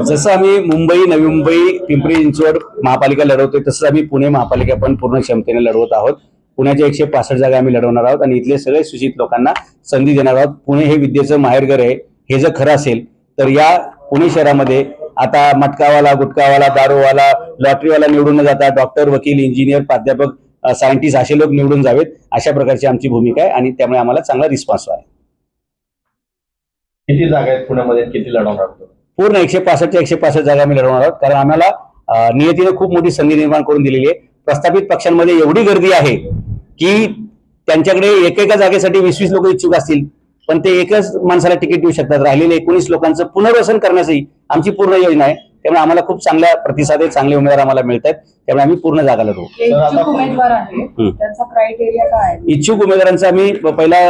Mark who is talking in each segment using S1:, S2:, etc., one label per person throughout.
S1: जसं आम्ही मुंबई, नवी मुंबई, पिंपरी चिंचवड महापालिका लढवतोय तसं आम्ही पुणे महापालिका पण पूर्ण क्षमतेने लढवत आहोत. पुण्याच्या 165 जागा आम्ही लढवणार आहोत आणि इथले सगळे सुशिक्षित लोकांना संधी देणार आहोत. पुणे हे विद्येचं माहेरघर आहे. हे जर खरं असेल तर या पुणे शहरामध्ये आता मटकावाला, गुटखावाला, दारूवाला, लॉटरीवाला निवडून न जाता डॉक्टर, वकील, इंजिनियर, प्राध्यापक, सायंटिस्ट असे लोक निवडून जावेत, अशा प्रकारची आमची भूमिका आहे आणि त्यामुळे आम्हाला चांगला रिस्पॉन्स आहे.
S2: किती जागा आहेत पुण्यामध्ये, किती लढवणार?
S1: पूर्ण 165च्या 165 जागा आम्ही लढवणार आहोत. कारण आम्हाला नियतीने खूप मोठी संधी निर्माण करून दिलेली आहे. प्रस्थापित पक्षांमध्ये एवढी गर्दी आहे की त्यांच्याकडे एकेका जागेसाठी 20-20 लोक इच्छुक असतील, पण ते एकच माणसाला तिकीट देऊ शकतात. राहिलेले 19 लोकांचं पुनर्वसन करण्याची आमची पूर्ण योजना आहे. त्यामुळे आम्हाला खूप चांगला प्रतिसाद आहे, चांगले उमेदवार आम्हाला मिळतात. त्यामुळे आम्ही पूर्ण जागा लढवू.
S3: इच्छुक उमेदवार आहे, त्यांचा क्रायटेरिया काय आहे?
S1: इच्छुक उमेदवारांचा आम्ही पहिला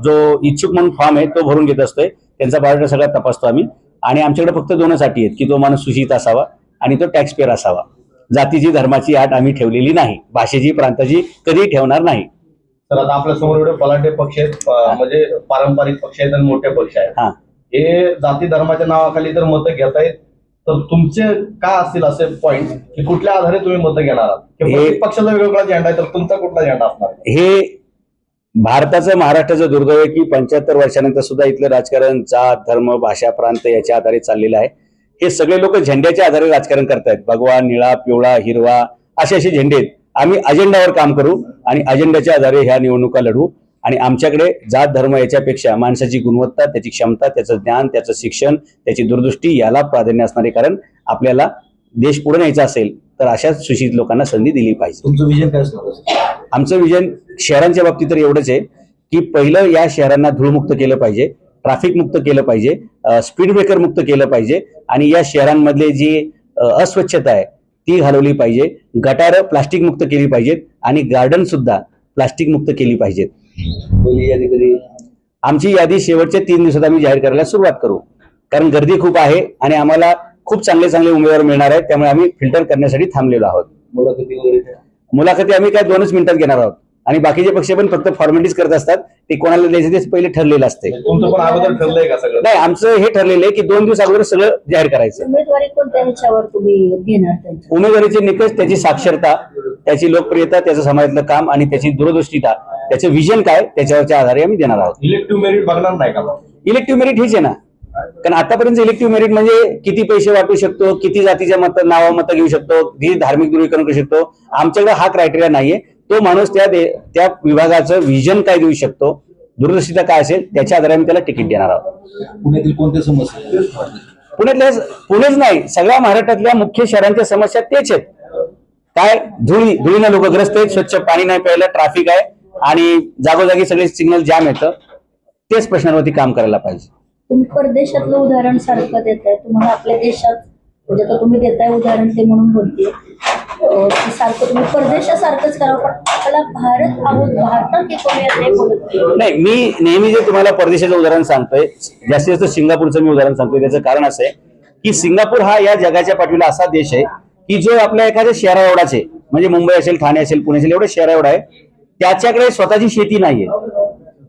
S1: जो इच्छुक म्हणून फॉर्म आहे तो भरून घेत असतोय. त्यांचा बायोडेटा सगळा तपासतो आम्ही आणि आमच्याकडे फक्त 2च अटी आहेत की तो माणूस सुशिक्षित असावा आणि तो टॅक्स पेअर असावा. जातीची, धर्माची अट आम्ही ठेवलेली नाही, भाषेची, प्रांताची कधी ठेवणार नाही.
S2: तर आता आपल्या समोर एवढे बलाढ्य पक्ष आहेत, म्हणजे पारंपरिक पक्ष आहेत आणि मोठे पक्ष आहेत. हे जाती धर्माच्या नावाखाली जर मतं घेत आहेत तर तुमचे काय असतील असे पॉइंट की कुठल्या आधारे तुम्ही मतं घेणार आहात? प्रत्येक पक्षाचा वेगवेगळा झेंडा आहे, तर तुमचा कुठला झेंडा असणार?
S1: हे भारताचं, महाराष्ट्राचं दुर्दैव आहे की 75 वर्षानंतर सुद्धा इथलं राजकारण जात, धर्म, भाषा, प्रांत याच्या आधारे चाललेलं आहे. हे सगळे लोक झेंड्याच्या आधारे राजकारण करतायत. भगवा, निळा, पिवळा, हिरवा असे झेंडे आहेत. आम्ही अजेंडावर काम करू आणि अजेंड्याच्या आधारे ह्या निवडणुका लढवू. आणि आमच्याकडे जात, धर्म याच्यापेक्षा माणसाची गुणवत्ता, त्याची क्षमता, त्याचं ज्ञान, त्याचं शिक्षण, त्याची दूरदृष्टी याला प्राधान्य असणारे. कारण आपल्याला देश पुढे न्यायचा असेल तर अशाच सुशिक्षित लोकांना संधी दिली पाहिजे.
S2: तुमचं विजन काय असणार?
S1: आमचं विजन शहरांच्या बाबतीत तर एवढंच आहे की पहिलं या शहरांना धूळमुक्त केलं पाहिजे, ट्रॅफिक मुक्त केलं पाहिजे, स्पीड ब्रेकर मुक्त केलं पाहिजे आणि या शहरांमधले जी अस्वच्छता आहे ती घालवली पाहिजे. गटारं प्लास्टिक मुक्त केली पाहिजेत आणि गार्डन सुद्धा प्लास्टिक मुक्त केली पाहिजेत. आमची यादी शेवटच्या 3 दिवसात आम्ही जाहीर करायला सुरुवात करू. कारण गर्दी खूप आहे आणि आम्हाला खूप चांगले चांगले उमेदवार मिळणार आहेत. त्यामुळे आम्ही फिल्टर करण्यासाठी थांबलेलो आहोत. मुलाखती आम्ही काय 2च मिनिटात घेणार आहोत आणि बाकीचे पक्ष पण फक्त फॉर्मॅलिटीज करत असतात. ते कोणाला द्यायचं ते पहिले ठरलेलं असते.
S2: तुमचं पण अगोदर ठरलंय का सगळं?
S1: नाही, आमचं हे ठरलेलं आहे की 2 दिवस अगोदर सगळं जाहीर करायचं.
S3: उमेदवारी कोणत्या ह्याच्यावर तुम्ही घेणार?
S1: उमेदवारीचे निकष, त्याची साक्षरता, त्याची लोकप्रियता, त्याचं समाजातलं काम आणि त्याची दूरदृष्टीता, त्याचं विजन काय त्याच्यावरच्या आधारे आम्ही देणार आहोत.
S2: इलेक्टिव्ह मेरिट बघणार नाही का?
S1: इलेक्टिव्ह मेरिट हेच आहे ना. कारण आतापर्यंत इलेक्टिव्ह मेरिट म्हणजे किती पैसे वाटू शकतो, किती जातीच्या नावा मतं घेऊ शकतो, किती धार्मिक ध्रुवीकरण करू शकतो. आमच्याकडे हा क्रायटेरिया नाहीये. तो माणूस त्या विभागाचं विजन काय देऊ शकतो, दूरदर्शिता काय असेल त्याच्या आधारे आम्ही त्याला तिकीट देणार आहोत.
S2: पुण्यातील कोणत्या समस्या?
S1: पुणेच नाही, सगळ्या महाराष्ट्रातल्या मुख्य शहरांच्या समस्या तेच आहेत. काय धुळीनं लोक ग्रस्त आहेत, स्वच्छ पाणी नाही प्यायला, ट्रॅफिक आहे आणि जागोजागी सगळे सिग्नल जाम येतं. तेच प्रश्नांवरती काम करायला पाहिजे.
S3: तुम्ही परदेशातलं उदाहरण सारखं देताय, तुम्हाला आपल्या देशात म्हणजे आता तुम्ही देताय उदाहरण ते म्हणून बोलते सारखं तुम्ही परदेशासारखंच करावं. पण आपल्याला भारत आहोत, भारतात हे बोलत
S1: नाही. मी नेहमी जे तुम्हाला परदेशाचं उदाहरण सांगतोय, जास्तीत जास्त सिंगापूरचं मी उदाहरण सांगतोय. त्याचं कारण असं आहे की सिंगापूर हा या जगाच्या पाठीला असा देश आहे की जो आपल्या एखाद्या शहरा एवढाच आहे. म्हणजे मुंबई असेल, ठाणे असेल, पुणे असेल, एवढं शहरा एवढा आहे. त्याच्याकडे स्वतःची शेती नाहीये,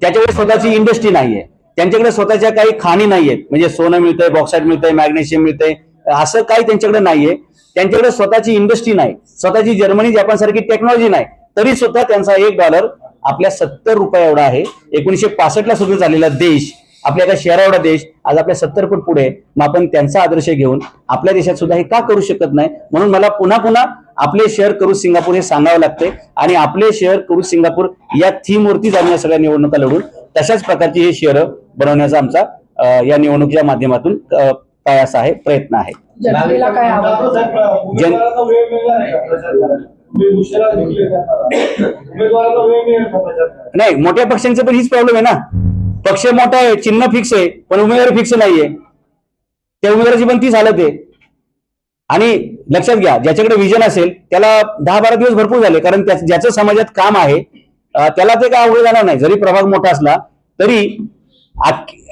S1: त्याच्याकडे स्वतःची इंडस्ट्री नाहीये, त्यांच्याकडे स्वतःच्या काही खाणी नाहीयेत. म्हणजे सोनं मिळतंय, बॉक्साईट मिळतंय, मॅग्नेशियम मिळतंय, असं काही त्यांच्याकडे नाहीये. त्यांच्याकडे स्वतःची इंडस्ट्री नाही, स्वतःची जर्मनी, जपान सारखी टेक्नॉलॉजी नाही. तरी सुद्धा त्यांचा $1 आपल्या 70 रुपये एवढा आहे. 1965ला सुरू झालेला देश, आपल्या एका शहरा एवढा देश आज आपल्या 70 पट पुढे. मग आपण त्यांचा आदर्श घेऊन आपल्या देशात सुद्धा हे का करू शकत नाही? म्हणून मला पुन्हा पुन्हा आपले शहर करू सिंगापूर हे सांगावं लागते आणि आपले शहर करू सिंगापूर या थीम वरतीच आम्ही या सगळ्या निवडणुका लढून तशाच प्रकारची हे शहर बनवण्याचा आमचा या निवडणुकीच्या माध्यमातून प्रयास आहे, प्रयत्न आहे.
S3: जनतेला काय
S1: नाही, मोठ्या पक्षांचं पण हीच प्रॉब्लेम आहे ना. पक्ष मोठा आहे, चिन्ह फिक्स आहे, पण उमेदवार फिक्स नाहीये. त्या उमेदवाराची पण तीच हालत आहे. आणि लक्षात घ्या, ज्याच्याकडे विजन असेल त्याला 10-12 दिवस भरपूर झाले. कारण ज्याचं समाजात काम आहे त्याला ते काय अवघड जाणार नाही, जरी प्रभाग मोठा असला तरी.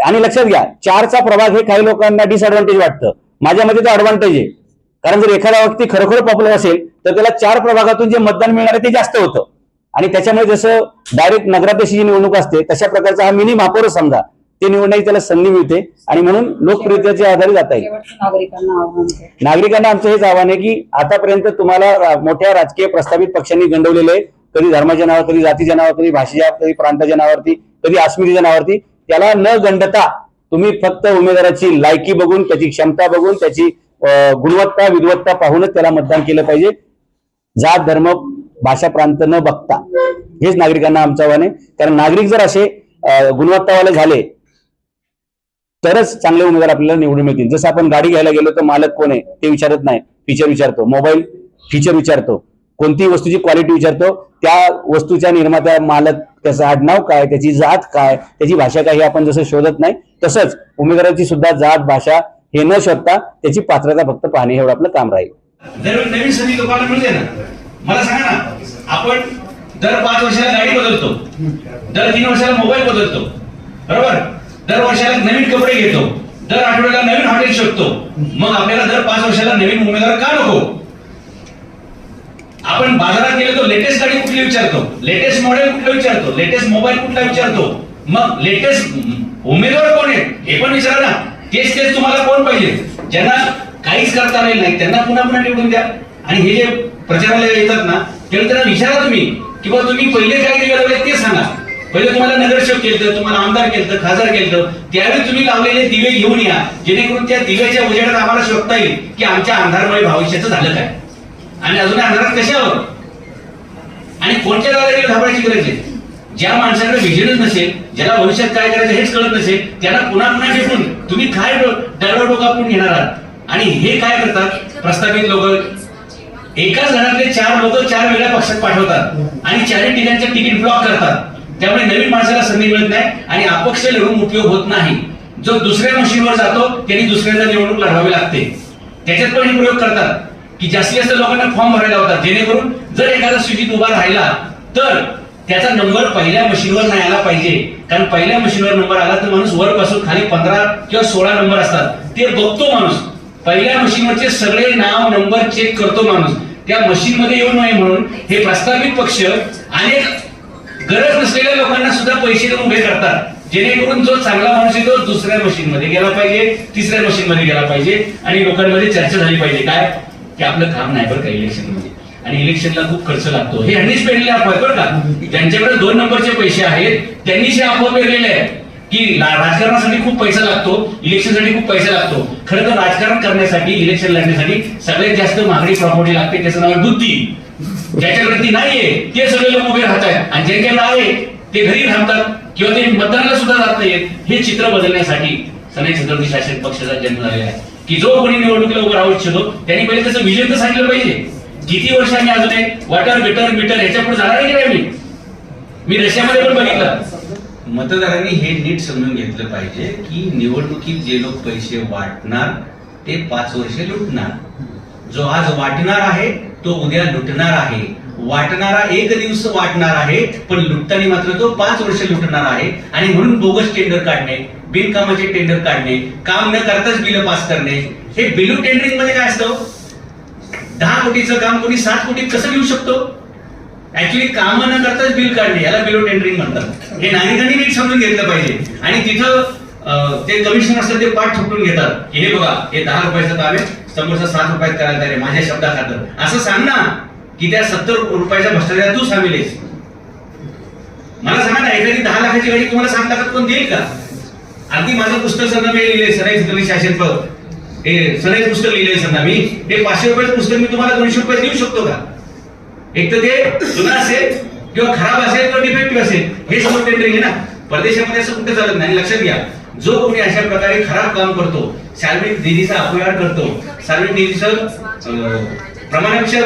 S1: आणि लक्षात घ्या, 4चा प्रभाग हे काही लोकांना डिसएडव्हान्टेज वाटतं. माझ्या मते तो ऍडव्हान्टेज आहे. कारण जर एखादा व्यक्ती खरोखर पॉप्युलर असेल तर त्याला 4 प्रभागातून जे मतदान मिळणार आहे ते जास्त होतं. आणि त्याच्यामुळे जसं डायरेक्ट नगराध्यक्षाची निवडणूक असते तशा प्रकारचा हा मिनी महापौर समजा ते निवडण्याची त्याला संधी मिळते आणि म्हणून लोकप्रियतेच्या आधारे जाता येईल.
S4: नागरिकांना आव्हान आहे.
S1: नागरिकांना आमचं हेच आव्हान आहे की आतापर्यंत तुम्हाला मोठ्या राजकीय प्रस्थापित पक्षांनी गंडवलेले आहे, कधी धर्माच्या नावावर, कधी जातीच्या नावावर, कधी भाषेच्या, कधी प्रांताच्या नावावरती, कधी अस्मितेच्या नावावरती. त्याला न गंडता तुम्ही फक्त उमेदवाराची लायकी बघून, त्याची क्षमता बघून, त्याची गुणवत्ता विद्वत्ता पाहूनच त्याला मतदान केलं पाहिजे. जात धर्म भाषा प्रांत न बघता हेच नागरिकांना आमचं आव्हान आहे. कारण नागरिक जर असे गुणवत्तावाले झाले तरच चांगले उमेदवार आपल्याला निवडून मिळतील. जसं आपण गाडी घ्यायला गेलो तर मालक कोण आहे ते विचारत नाही, फीचर विचारतो. मोबाईल फीचर विचारतो, कोणतीही वस्तूची क्वालिटी विचारतो. त्या वस्तूच्या निर्मात्या मालक, त्याचं आडनाव काय, त्याची जात काय, त्याची भाषा काय हे आपण जसं शोधत नाही, तसंच उमेदवाराची सुद्धा जात भाषा हे न शोधता त्याची पात्रता फक्त पाहणे एवढं आपलं काम राहील.
S5: जर नवीन संधी लोकांना मिळते ना, मला सांगा ना, आपण दर 5 वर्षाला गाडी बदलतो, दर 3 वर्षाला मोबाईल बदलतो, बरोबर, दर वर्षाला नवीन कपडे घेतो, दर आठवड्याला नवीन हॉटेल शोधतो. मग आपल्याला दर 5 वर्षाला नवीन उमेदवार का नको? आपण बाजारात गेलो तर लेटेस्ट गाडी कुठली विचारतो, लेटेस्ट मॉडेल कुठलं विचारतो, लेटेस्ट मोबाईल कुठला विचारतो. मग लेटेस्ट उमेदवार कोण आहे हे पण विचारा ना. तेच तुम्हाला कोण पाहिजे? ज्यांना काहीच करता आलेलं नाही त्यांना पुन्हा पुन्हा निवडून द्या. आणि हे जे प्रचाराला येतात ना, तेव्हा त्यांना विचारा तुम्ही की बाबा तुम्ही पहिले काय केलं ते सांगा. पहिले तुम्हाला नगरसेवक केलं, तुम्हाला आमदार केलं, खासदार केलं, त्यावेळी तुम्ही लावलेले दिवे घेऊन या, जेणेकरून त्या दिव्याच्या उजेडात आम्हाला शोधता येईल की आमच्या अंधारमय भविष्याचं झालं काय आणि अजून अंधारात कशावर आणि कोणत्या दादागिरीला घाबरायची गरज आहे. ज्या माणसाकडे विजनच नसेल, ज्याला भविष्यात काय करायचं हेच कळत नसेल, त्यांना पुन्हा पुन्हा घेऊन तुम्ही काय दगडोडोक आपण घेणार आहात. आणि हे काय करतात प्रस्थापित लोक, एकाच घरातले 4 लोक 4 वेगळ्या पक्षात पाठवतात आणि 4 ठिकाणचे तिकीट ब्लॉक करतात. त्यामुळे नवीन माणसाला संधी मिळत नाही आणि अपक्ष लढून उपयोग होत नाही. जो दुसऱ्या मशीनवर जातो त्यांनी दुसऱ्यांदा निवडणूक लढवावी लागते. त्याच्यात पण हे प्रयोग करतात की जास्तीत जास्त लोकांना फॉर्म भरायला होतात, जेणेकरून जर एखादा स्थितीत उभा राहिला तर त्याचा नंबर पहिल्या मशीनवर नाही आला पाहिजे. कारण पहिल्या मशीनवर नंबर आला तर माणूस वर पासून खाली 15 किंवा 16 नंबर असतात ते बघतो माणूस. पहिल्या मशीनवरचे सगळे नाव नंबर चेक करतो माणूस. त्या मशीन मध्ये येऊ नये म्हणून हे प्रस्तावित पक्ष अनेक गरज नसलेल्या लोकांना सुद्धा पैसे देऊन उभे करतात, जेणेकरून जो चांगला माणूस आहे तो दुसऱ्या मशीन मध्ये गेला पाहिजे, तिसऱ्या मशीन मध्ये गेला पाहिजे आणि लोकांमध्ये चर्चा झाली पाहिजे काय की आपलं काम नाही बरं का इलेक्शन मध्ये. आणि इलेक्शनला खूप खर्च लागतो. हे ह्यांनीच पेरलेले अफवा बरं का. ज्यांच्याकडे 2 नंबरचे पैसे आहेत त्यांनीच हे अफवा पेरलेले आहेत की राजकारणासाठी खूप पैसा लागतो, इलेक्शनसाठी खूप पैसा लागतो. खरं तर राजकारण करण्यासाठी, इलेक्शन लढण्यासाठी सगळ्यात जास्त महागडी प्रॉपर्टी लागते, त्याचं नाव बुद्धी. ज्याच्याकडे ती नाहीये ते सगळे लोक उभे राहतात आणि ज्यांच्याकडे आहे ते घरी थांबतात किंवा ते मतदानाला सुद्धा जात नाहीत. हे चित्र बदलण्यासाठी सनई छत्रपती शासन पक्षाचा जन्म झालेला आहे की जो कोणी निवडणुकीला उभं राहू इच्छितो त्यांनी पहिले त्याचं विजन तर सांगितलं पाहिजे. किती वर्ष आम्ही अजून एक वॉटर बेटर मीटर ह्याच्या पुढे जाणार आहे की नाही. मी रशियामध्ये पण बघितलं. मतदारांनी हे नीट समजून घेतलं पाहिजे की निवडणुकीत जे लोक पैसे वाटणार ते 5 वर्षे लुटणार. जो आज वाटणार आहे तो उद्या लुटणार आहे. वाटणारा 1 दिवस वाटणार आहे पण लुटताना मात्र तो 5 वर्ष लुटणार आहे. आणि म्हणून बोगस टेंडर काढणे, बिनकामाचे टेंडर काढणे, काम न करताच बिल पास करणे. हे बिलू टेंडरिंग मध्ये काय असतं? 10 कोटीचं काम कोणी 7 कोटीत कसं घेऊ शकतो? ऍक्च्युली काम न करताच बिल काढणे याला बिलो टेंडरिंग म्हणतात. हे नागरिकांनी नीट समजून घेतलं पाहिजे. आणि तिथं ते कमिशनर असतात ते पाठ थोपटून घेतात की हे बघा हे 10 रुपयाचं काम आहे, समोरचा 7 रुपयात करायला तयार आहे, माझ्या शब्दाखातर. असं सांग ना की त्या 70 रुपयाच्या भ्रष्टाचारात तू सामील आहेस. मला सांगा ना, एखादी 10 लाखाची गाडी तुम्हाला 7 लाखात कोण देईल का? अगदी माझं पुस्तक सध्या मी लिहिलंय, सनई छत्रपती शासन पद, हे सनई पुस्तक लिहिलंय सध्या मी. हे 500 रुपयाचं पुस्तक मी तुम्हाला 200 रुपये देऊ शकतो का? एक तर ते जुना असेल किंवा खराब असेल किंवा डिफेक्टिव्ह असेल. हे समोर टेंडरिंग आहे ना. परदेशामध्ये असं कुठे चालत नाही. लक्षात घ्या, जो कोणी अशा प्रकारे खराब काम करतो, सार्वजनिक निधीचा अपव्यवहार करतो, सार्वजनिक निधीचं प्रमाणापेक्षा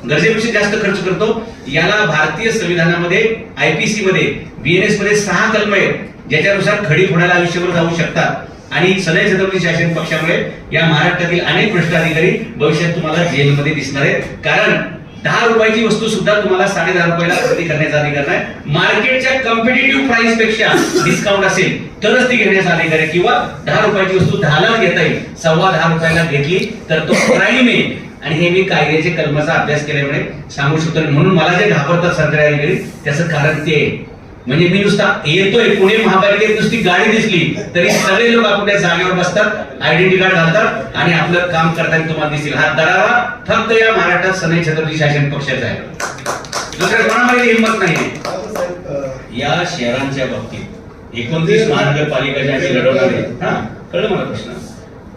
S5: गरजेपेक्षा जास्त खर्च करतो, याला भारतीय संविधानामध्ये आयपीसी मध्ये बीएनएस मध्ये 6 कलम आहेत ज्याच्यानुसार खडी फोडायला आयुष्यभर जाऊ शकतात. आणि सनई छत्रपती शासन पक्षामुळे या महाराष्ट्रातील अनेक भ्रष्ट अधिकारी भविष्यात तुम्हाला जेलमध्ये दिसणार आहेत. कारण 10 रुपयाची वस्तू सुद्धा तुम्हाला 10.5 रुपयाला खरेदी करण्याचा अधिकार नाही. मार्केटच्या कॉम्पिटिटिव्ह प्राइस पेक्षा डिस्काउंट असेल तरच ती घेण्याचा अधिकार आहे. किंवा 10 रुपयाची वस्तू 10 ला घेता येईल, 10.25 रुपयाला घेतली तर तो क्राईम आहे. आणि हे मी कायद्याचे कलमाचा अभ्यास केल्यामुळे सांगू शकतो. म्हणून मला जे घाबरतात सरकारी अधिकारी त्याचं कारण ते म्हणजे मी नुसता येतोय पुणे महापालिकेत नुसती गाडी दिसली तरी सगळे लोक आपल्या जागेवर बसतात, आयडेंटिटी कार्ड घालतात आणि आपलं काम करताना तुम्हाला दिसतील. हा दरारा फक्त या महाराष्ट्रात सनई छत्रपती शासन पक्षाचा आहे, दुसऱ्या कोणामध्ये हिंमत नाही. या शहरांच्या बाबतीत 29 महानगरपालिका ज्या आम्ही लढवणार आहे, हा कळलं मला प्रश्न.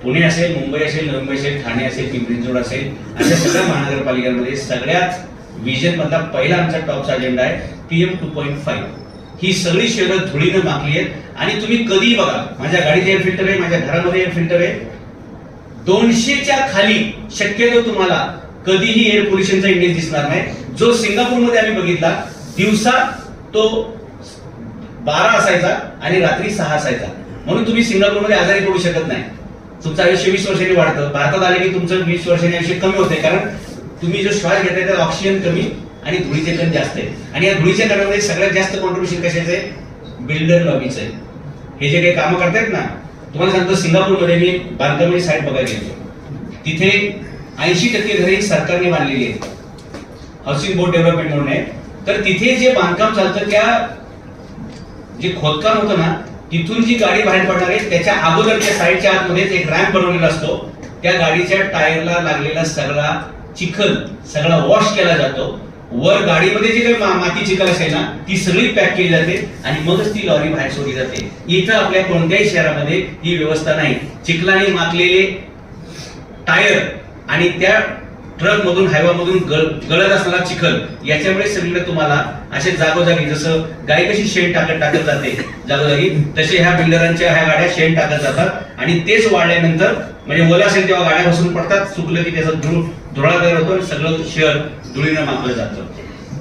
S5: पुणे असेल, मुंबई असेल, नवी मुंबई असेल, ठाणे असेल, पिंपरी चिंचवड असेल, अशा सगळ्या महानगरपालिकांमध्ये सगळ्यात विजन मधला पहिला आमचा टॉपचा अजेंडा आहे PM 2.5. ही सगळी शहरं धुळीनं माखली आहेत. आणि तुम्ही कधीही बघा, माझ्या गाडीत एअर फिल्टर आहे, माझ्या घरामध्ये एअर फिल्टर आहे, 200च्या खाली शक्यतो तुम्हाला कधीही एअर पोल्युशनचा इंडेक्स दिसणार नाही. जो सिंगापूरमध्ये आम्ही बघितला, दिवसा तो 12 असायचा आणि रात्री 6 असायचा. म्हणून तुम्ही सिंगापूरमध्ये आजारी पडू शकत नाही. तुमचं आयुष्य 20 वर्षांनी वाढतं. भारतात आले की तुमचं 20 वर्षांनी आयुष्य कमी होते, कारण तुम्ही जो श्वास घेताय त्यात ऑक्सिजन कमी आणि धुळीचे कण जास्त आहे. आणि या धुळीच्या कणामध्ये सगळ्यात जास्त कॉन्ट्रीब्युशन कशाचं आहे? बिल्डर लॉबीचं आहे. हे जे काही कामं करतायत ना, तुम्हाला सांगतो, सिंगापूरमध्ये मी बांधकामाची साईट बघायला गेलो, तिथे 80% घरे सरकारने बांधलेली आहेत, हाऊसिंग बोर्ड डेव्हलपमेंट म्हणून आहे. तर तिथे जे बांधकाम चालतं, त्या जे खोदकाम होतं ना, तिथून जी गाडी बाहेर पडणार आहे त्याच्या अगोदरच्या साईडच्या आतमध्येच एक रॅम्प बनवलेला असतो. त्या गाडीच्या टायरला लागलेला सगळा चिखल सगळा वॉश केला जातो. वर गाडीमध्ये जी काही माती चिखल असेल ना, ती सगळी पॅक केली जाते आणि मगच ती लॉरी बाहेर सोडली जाते. इथं आपल्या कोणत्याही शहरामध्ये ही व्यवस्था नाही. चिखलाने माखलेले टायर आणि त्या ट्रक मधून, हायवा मधून गळत असणारा चिखल, याच्यामुळे सगळीकडे तुम्हाला असे जागोजागी, जसं गाय कशी शेण टाकत जाते जागोजागी, तसे ह्या बिल्डरांच्या ह्या गाड्या शेण टाकत जातात. आणि तेच वाढल्यानंतर म्हणजे ओला असेल तेव्हा गाड्या बसून पडतात, सुकलं की त्याचा धुळा तयार होतो आणि सगळं शहर धुळीनं माखलं जातं.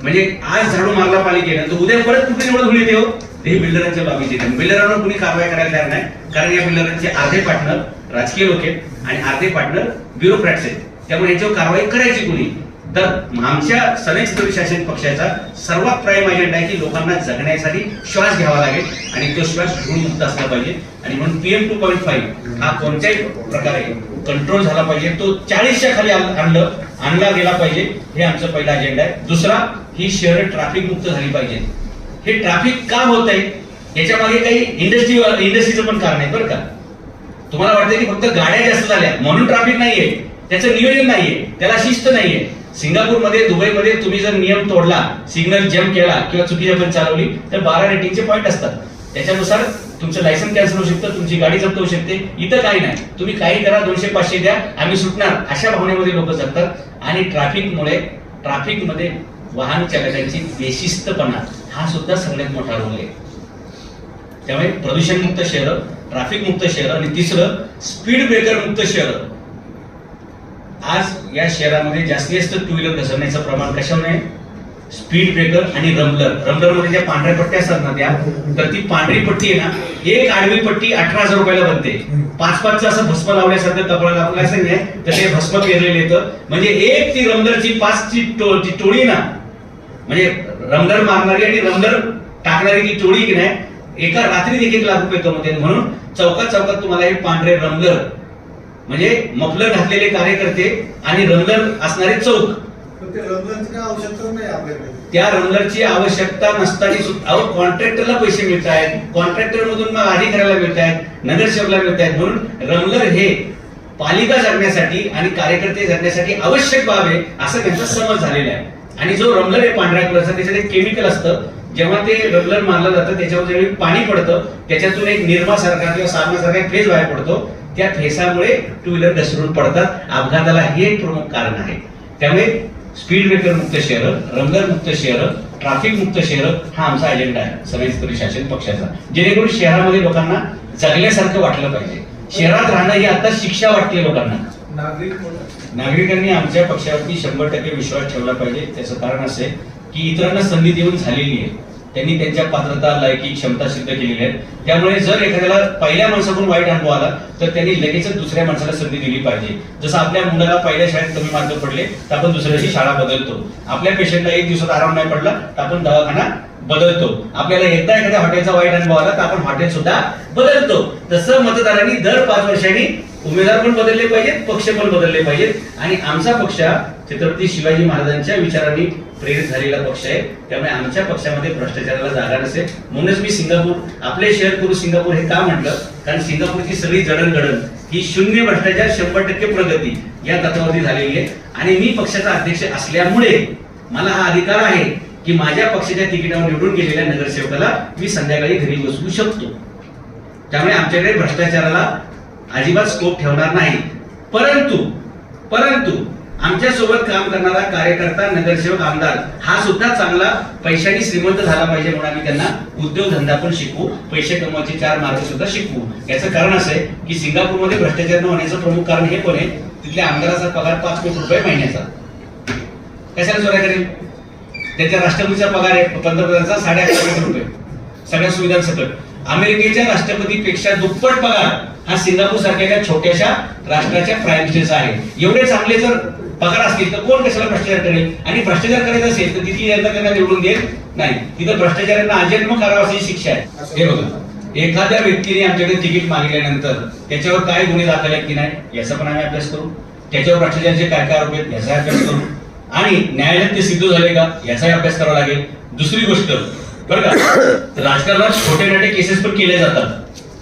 S5: म्हणजे आज झाडू मारला पालिकेनं, तर उद्या परत कुठे एवढं धुळी येते हो, ते बिल्डरांच्या बाबीचे. बिल्डरांवर कुणी कारवाई करायला तयार नाही, कारण या बिल्डरांचे अर्धे पार्टनर राजकीय लोक आहेत आणि अर्धे पार्टनर ब्युरोक्रॅट्स आहेत. त्यामुळे याच्यावर कारवाई करायची कुणी? तर आमच्या सनई छत्रपती शासन पक्षाचा सर्वात प्राईम अजेंडा आहे की लोकांना जगण्यासाठी श्वास घ्यावा लागेल आणि तो श्वास धूळमुक्त असला पाहिजे. आणि म्हणून PM 2.5 हा कोणत्याही प्रकारे कंट्रोल झाला पाहिजे, तो 40च्या खाली आणला गेला पाहिजे. हे आमचं पहिला अजेंडा आहे. दुसरा, ही शहरं ट्रॅफिक मुक्त झाली पाहिजे. हे ट्रॅफिक का होत आहे याच्या मागे काही इंडस्ट्रीचं पण कारण आहे बरं का. तुम्हाला वाटतं की फक्त गाड्या जास्त झाल्या म्हणून ट्रॅफिक नाहीये, त्याचं नियोजन नाहीये, त्याला शिस्त नाहीये. सिंगापूरमध्ये, दुबईमध्ये तुम्ही जर नियम तोडला, सिग्नल जम्प केला किंवा चुकीच्या पण चालवली तर 12 रेटिंगचे पॉईंट असतात. त्याच्यानुसार तुमचं लायसन कॅन्सल होऊ शकतं, तुमची गाडी जप्त होऊ शकते. इथं काही नाही, तुम्ही काही करा, 200-500 द्या, आम्ही सुटणार, अशा भावनेमध्ये लोक जगतात. आणि ट्रॅफिकमध्ये वाहन चालकांची बेशिस्तपणा हा सुद्धा सगळ्यात मोठा रोल आहे. त्यामुळे प्रदूषणमुक्त शहर, ट्रॅफिक मुक्त शहर आणि तिसरं स्पीड ब्रेकर मुक्त शहर. आज या शहरामध्ये जास्तीत जास्त टू व्हीलर घसरण्याचं प्रमाण कशामुळे? स्पीड ब्रेकर आणि रमलर मध्ये ज्या पांढऱ्या पट्ट्या असतात ना, त्या तर ती पांढरी पट्टी आहे ना, एक आडवी पट्टी 18,000 रुपयाला बनते. 5-5चं असं भस्म लावल्यासारखं कपडा लावलं असं नाही तर ते भस्म पेरलेलं येतं. म्हणजे एक ती रमलरची 5ची टोळी ना, म्हणजे रमलर मारणारी आणि रमलर टाकणारी ती टोळी की नाही, एका रात्रीत 1-1 लाख रुपये कमवते. म्हणून चौकात तुम्हाला हे पांढरे रमलर म्हणजे मफलर घातलेले कार्यकर्ते आणि रमलर असणारे चौक. त्या रमलरची आवश्यकता नसताना सुद्धा कॉन्ट्रॅक्टरला पैसे मिळत आहेत, कॉन्ट्रॅक्टर मधून मग अधिकाऱ्याला मिळत आहेत, नगरसेवकला मिळत आहेत. म्हणून रमलर हे पालिका जगण्यासाठी आणि कार्यकर्ते जगण्यासाठी आवश्यक बाब आहे असं त्यांचा समज झालेला आहे. आणि जो रमलर आहे पांढऱ्या कलरचा, त्याच्यात एक केमिकल असतं, जेव्हा ते रमलर मारलं जातं त्याच्यावर जेव्हा पाणी पडतं त्याच्यातून एक निर्मासारखा किंवा सारणासारखा एक फेस बाहेर पडतो. त्या फेसामुळे टू व्हीलर घसरून पडतात. अपघाताला हे एक प्रमुख कारण आहे. त्यामुळे स्पीड ब्रेकर मुक्त शहर, रमलर मुक्त शहर, ट्रॅफिक मुक्त शहर हा आमचा अजेंडा आहे सनई छत्रपती शासन पक्षाचा, जेणेकरून शहरामध्ये लोकांना जगल्यासारखं वाटलं पाहिजे. शहरात राहणं ही आता शिक्षा वाटते लोकांना. नागरिकांनी आमच्या पक्षावरती 100% विश्वास ठेवला पाहिजे. त्याचं कारण असे की इतरांना संधी देऊन झालेली आहे, त्यांनी त्यांच्या पात्रता, लायकी, क्षमता सिद्ध केलेल्या आहेत. त्यामुळे जर एखाद्याला पहिल्या माणसाकडून वाईट अनुभव आला तर त्यांनी लगेचच दुसऱ्या माणसाला संधी दिली पाहिजे. जसं आपल्या मुलाला पहिल्या शाळेत कमी मार्क पडले तर आपण दुसऱ्या दिवशी शाळा बदलतो. आपल्या पेशंटला 1 दिवसात आराम नाही पडला तर आपण दवाखाना बदलतो. आपल्याला एकदा एखाद्या हॉटेलचा वाईट अनुभव आला तर आपण हॉटेल सुद्धा बदलतो. तसं मतदारांनी दर 5 वर्षांनी उमेदवार पण बदलले पाहिजेत, पक्ष पण बदलले पाहिजेत. आणि आमचा पक्ष छत्रपती शिवाजी महाराजांच्या विचारांनी प्रेरित झालेला पक्ष आहे. त्यामुळे आमच्या पक्षामध्ये भ्रष्टाचाराला जागा नसेल. म्हणूनच मी सिंगापूर आपले शहर करू सिंगापूर हे का म्हटलं, कारण सिंगापूरची सगळी जडणघडण ही शून्य भ्रष्टाचार 100% प्रगती या तत्वावरती झालेली आहे. आणि मी पक्षाचा अध्यक्ष असल्यामुळे मला हा अधिकार आहे की माझ्या पक्षाच्या तिकिटावर निवडून गेलेल्या नगरसेवकाला मी संध्याकाळी घरी बसवू शकतो. त्यामुळे आमच्याकडे भ्रष्टाचाराला अजिबात स्कोप ठेवणार नाही. परंतु आमच्या सोबत काम करणारा कार्यकर्ता, नगरसेवक, आमदार हा सुद्धा चांगला पैशाने श्रीमंत झाला पाहिजे म्हणून आम्ही त्यांना उद्योगधंदा पण शिकवू, पैसे कमवायचे 4 मार्ग सुद्धा शिकवू. याचं कारण असं आहे की सिंगापूरमध्ये भ्रष्टाचार न होण्याचं प्रमुख कारण हे पण आहे तिथल्या आमदाराचा पगार 5 कोटी रुपये महिन्याचा. कशाला चोऱ्या करेल? त्याच्या राष्ट्रपतीचा पगार आहे पंतप्रधानाचा 11.5 कोटी रुपये सगळ्या सुविधांसकट. अमेरिकेच्या राष्ट्रपतीपेक्षा दुप्पट पगार हा सिंगापूर सारख्या छोट्याशा राष्ट्राच्या प्राईम मिनिस्टरचा आहे. एवढे चांगले जर पगार असतील तर कोण कशाला भ्रष्टाचार करेल? आणि भ्रष्टाचार करायचा असेल तर तिथली जनता त्यांना निवडून देत नाही. तिथं भ्रष्टाचारांना अजन्म करावा अशी शिक्षा आहे. हे बघा, एखाद्या व्यक्तीने आमच्याकडे तिकीट मागितल्यानंतर त्याच्यावर काय गुन्हे दाखल आहेत की नाही याचा पण आम्ही अभ्यास करू. त्याच्यावर भ्रष्टाचाराचे काय काय आरोप आहेत याचा अभ्यास करू. आणि न्यायालयात ते सिद्ध झाले का याचाही अभ्यास करावा लागेल. दुसरी गोष्ट बरं का, राजकारणात छोटे मोठे केसेस पण केले जातात.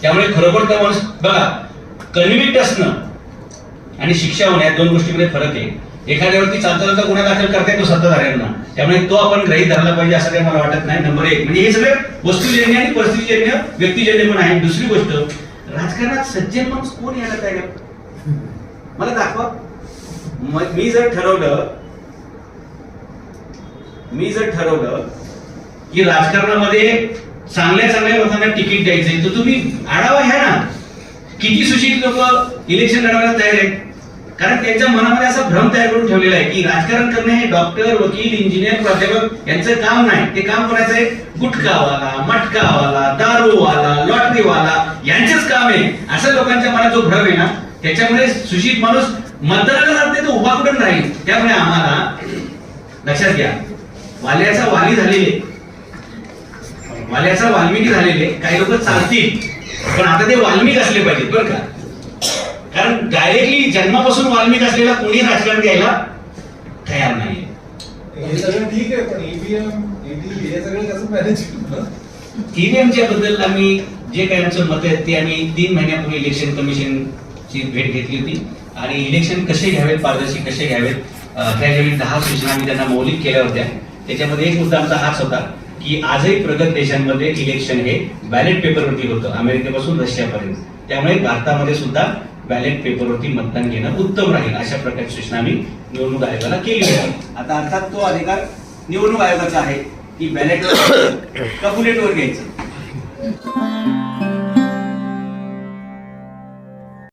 S5: त्यामुळे खरोखर त्या माणूस बघा, कन्व्हिक्ट असणं आणि शिक्षा होणे या 2 गोष्टींमध्ये फरक आहे. एखाद्यावरती चालता गुन्हा दाखल करता येतो सत्ताधाऱ्यांना, त्यामुळे तो आपण ग्रहीत धरला पाहिजे असं काही मला वाटत नाही. नंबर 1 म्हणजे हे सगळे वस्तुजन्य आणि परिस्थितीजन्य व्यक्तिजन्य पण आहे. दुसरी गोष्ट, राजकारणात सज्जन माणूस कोण यायला तयार आहे? मला दाखवा. मी जर ठरवलं की राजकारणामध्ये चांगल्या लोकांना तिकीट द्यायचंय तर तुम्ही आढावा घ्या ना. किती सुशिक्षित लोक इलेक्शन लढवायला तयार आहेत? कारण त्यांच्या मनामध्ये असा भ्रम तयार करून ठेवलेला आहे की राजकारण करणे हे डॉक्टर, वकील, इंजिनियर, प्राध्यापक यांचं काम नाही. ते काम कोणाचं आहे? गुटखावाला, मटकावाला, दारूवाला, लॉटरीवाला यांचंच काम आहे. असं लोकांच्या मनात जो भ्रम आहे ना, त्याच्यामुळे सुशिक्षित माणूस मतदानाला जात नाही, तो उभा कुठून राहील. त्यामुळे आम्हाला लक्षात घ्या, वाल्याचा वाल्मिकी झालेले काही लोक चालतील, पण आता ते वाल्मिक असले पाहिजेत बरं का. कारण डायरेक्टली जन्मापासून वाल्मिक असलेला कोणी राजकारण घ्यायला तयार नाही.
S4: हे सगळं ठीक आहे, पण ईव्हीएम हे सगळं कसं मॅनेज करणार?
S5: ईव्हीएमच्या बद्दल आम्ही जे काही आमचं मत आहे ते आम्ही 3 महिन्यापूर्वी इलेक्शन कमिशनची भेट घेतली होती. आणि इलेक्शन कसे घ्यावेत, पारदर्शी कसे घ्यावेत, त्यावेळी 10 सूचना आम्ही त्यांना मौलिक केल्या होत्या. त्याच्यामध्ये एक मुद्दा आमचा हाच होता की आजही प्रगत देशांमध्ये इलेक्शन हे बॅलेट पेपरवरती होतं, अमेरिकेपासून रशियापर्यंत. त्यामुळे भारतामध्ये सुद्धा बॅलेट पेपरवरती मतदान घेणं उत्तम राहील अशा प्रकारची सूचना आम्ही निवडणूक आयोगाला केली होती. आता अर्थात तो अधिकार निवडणूक आयोगाचा आहे की बॅलेट का बुलेटवर घ्यायचं.